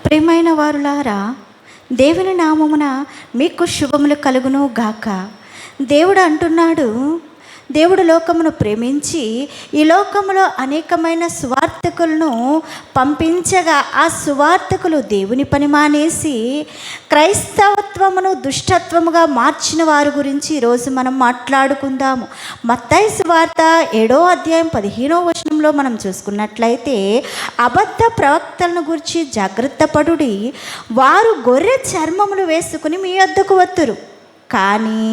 ప్రియమైన వారులారా, దేవుని నామమున మీకు శుభములు కలుగును గాక. దేవుడు అంటున్నాడు, దేవుడు లోకమును ప్రేమించి ఈ లోకములో అనేకమైన సువార్తికులను పంపించగా ఆ సువార్తికులు దేవుని పని మానేసి క్రైస్తవత్వమును దుష్టత్వముగా మార్చిన వారి గురించి ఈరోజు మనం మాట్లాడుకుందాము. మత్తయి సువార్త 7వ అధ్యాయం 15వ వచనంలో మనం చూసుకున్నట్లయితే, అబద్ధ ప్రవక్తలను గురించి జాగ్రత్త పడుడి, వారు గొర్రె చర్మములు వేసుకుని మీ వద్దకు వత్తురు, కానీ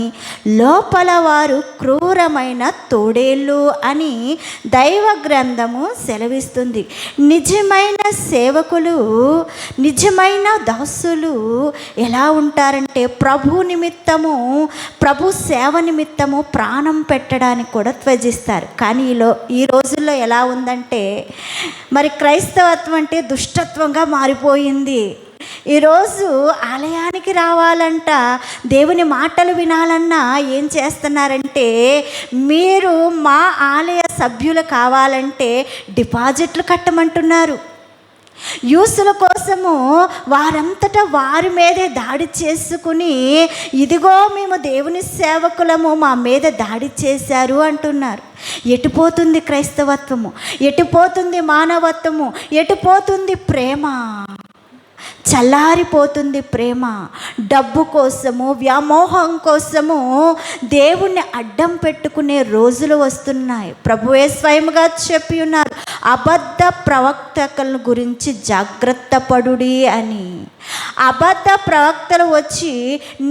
లోపల వారు క్రూరమైన తోడేళ్ళు అని దైవ గ్రంథము సెలవిస్తుంది. నిజమైన సేవకులు, నిజమైన దాసులు ఎలా ఉంటారంటే ప్రభు నిమిత్తము, ప్రభు సేవ నిమిత్తము ప్రాణం పెట్టడానికి కూడా త్యజిస్తారు. కానీ ఈ రోజుల్లో ఎలా ఉందంటే, మరి క్రైస్తవత్వం అంటే దుష్టత్వంగా మారిపోయింది. ఈరోజు ఆలయానికి రావాలంట, దేవుని మాటలు వినాలన్నా ఏం చేస్తున్నారంటే, మీరు మా ఆలయ సభ్యులు కావాలంటే డిపాజిట్లు కట్టమంటున్నారు. యూసుల కోసము వారంతటా వారి మీదే దాడి చేసుకుని, ఇదిగో మేము దేవుని సేవకులము, మా మీద దాడి చేశారు అంటున్నారు. ఎటుపోతుంది క్రైస్తవత్వము? ఎటుపోతుంది మానవత్వము? ఎటుపోతుంది ప్రేమ? చల్లారిపోతుంది ప్రేమ. డబ్బు కోసము, వ్యామోహం కోసము దేవుణ్ణి అడ్డం పెట్టుకునే రోజులు వస్తున్నాయి. ప్రభువే స్వయముగా చెప్పి ఉన్నారు, అబద్ధ ప్రవక్తల గురించి జాగ్రత్త పడుడి అని. అబద్ధ ప్రవక్తలు వచ్చి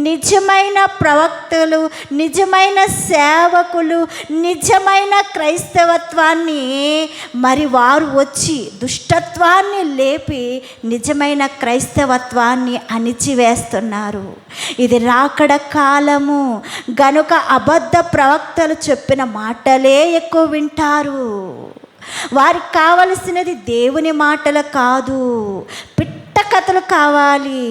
నిజమైన ప్రవక్తలు, నిజమైన సేవకులు, నిజమైన క్రైస్తవత్వాన్ని మరి వారు వచ్చి దుష్టత్వాన్ని లేపి నిజమైన క్రైస్తవత్వాన్ని అణిచివేస్తున్నారు. ఇది రాకడ కాలము గనుక అబద్ధ ప్రవక్తలు చెప్పిన మాటలే ఎక్కువ వింటారు. వారికి కావలసినది దేవుని మాటలు కాదు, కథలు కావాలి.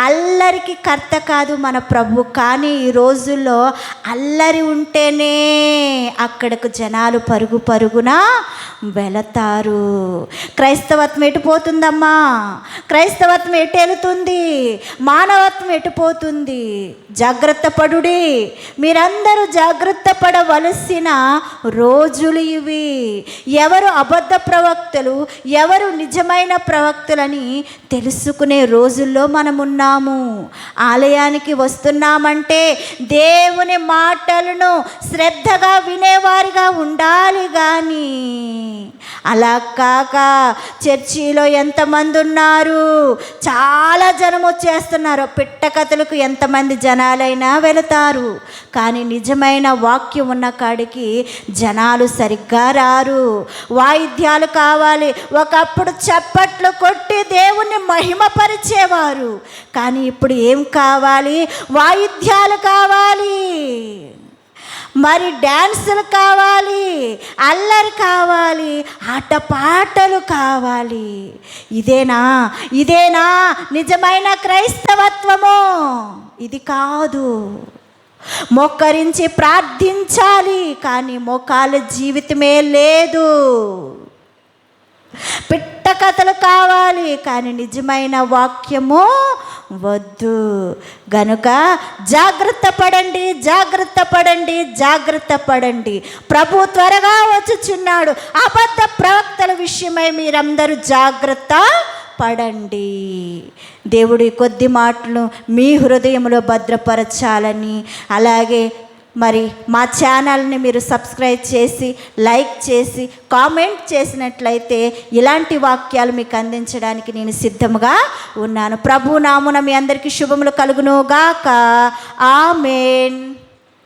అల్లరికి కర్త కాదు మన ప్రభు. కానీ ఈ రోజుల్లో అల్లరి ఉంటేనే అక్కడకు జనాలు పరుగు పరుగున వెళతారు. క్రైస్తవత్వం ఎటుపోతుందమ్మా? క్రైస్తవత్వం ఎటు వెళుతుంది? మానవత్వం ఎటుపోతుంది? జాగ్రత్త పడుడి. మీరందరూ జాగ్రత్త పడవలసిన రోజులు ఇవి. ఎవరు అబద్ధ ప్రవక్తలు, ఎవరు నిజమైన ప్రవక్తలని తెలుసుకునే రోజుల్లో మనమున్నాము. ఆలయానికి వస్తున్నామంటే దేవుని మాటలను శ్రద్ధగా వినేవారిగా ఉండాలి. కానీ అలా కాక చర్చిలో ఎంతమంది ఉన్నారు, చాలా జనం వచ్చేస్తున్నారు. పిట్ట కథలకు ఎంతమంది జనాలైనా వెళతారు, కానీ నిజమైన వాక్యం ఉన్న కాడికి జనాలు సరిగ్గా రారు. వాయిద్యాలు కావాలి. ఒకప్పుడు చప్పట్లు కొట్టి దేవుణ్ణి మహిమపరిచేవారు, కానీ ఇప్పుడు ఏం కావాలి? వాయిద్యాలు కావాలి, మరి డ్యాన్సులు కావాలి, అల్లరి కావాలి, ఆటపాటలు కావాలి. ఇదేనా నిజమైన క్రైస్తవత్వము? ఇది కాదు. మోకరించి ప్రార్థించాలి, కానీ మోకాల జీవితమే లేదు. పిట్ట కథలు కావాలి, కానీ నిజమైన వాక్యము వద్దు. గనుక జాగ్రత్త పడండి, జాగ్రత్త పడండి, జాగ్రత్త పడండి. ప్రభు త్వరగా వచ్చుచున్నాడు. అబద్ధ ప్రవక్తల విషయమై మీరందరూ జాగ్రత్త పడండి. దేవుడి కొద్ది మాటలు మీ హృదయంలో భద్రపరచాలని, అలాగే మరి మా ఛానల్ని మీరు సబ్స్క్రైబ్ చేసి, లైక్ చేసి, కామెంట్ చేసినట్లయితే ఇలాంటి వాక్యాలు మీకు అందించడానికి నేను సిద్ధంగా ఉన్నాను. ప్రభు నామమున మీ అందరికీ శుభములు కలుగును గాక. ఆమేన్.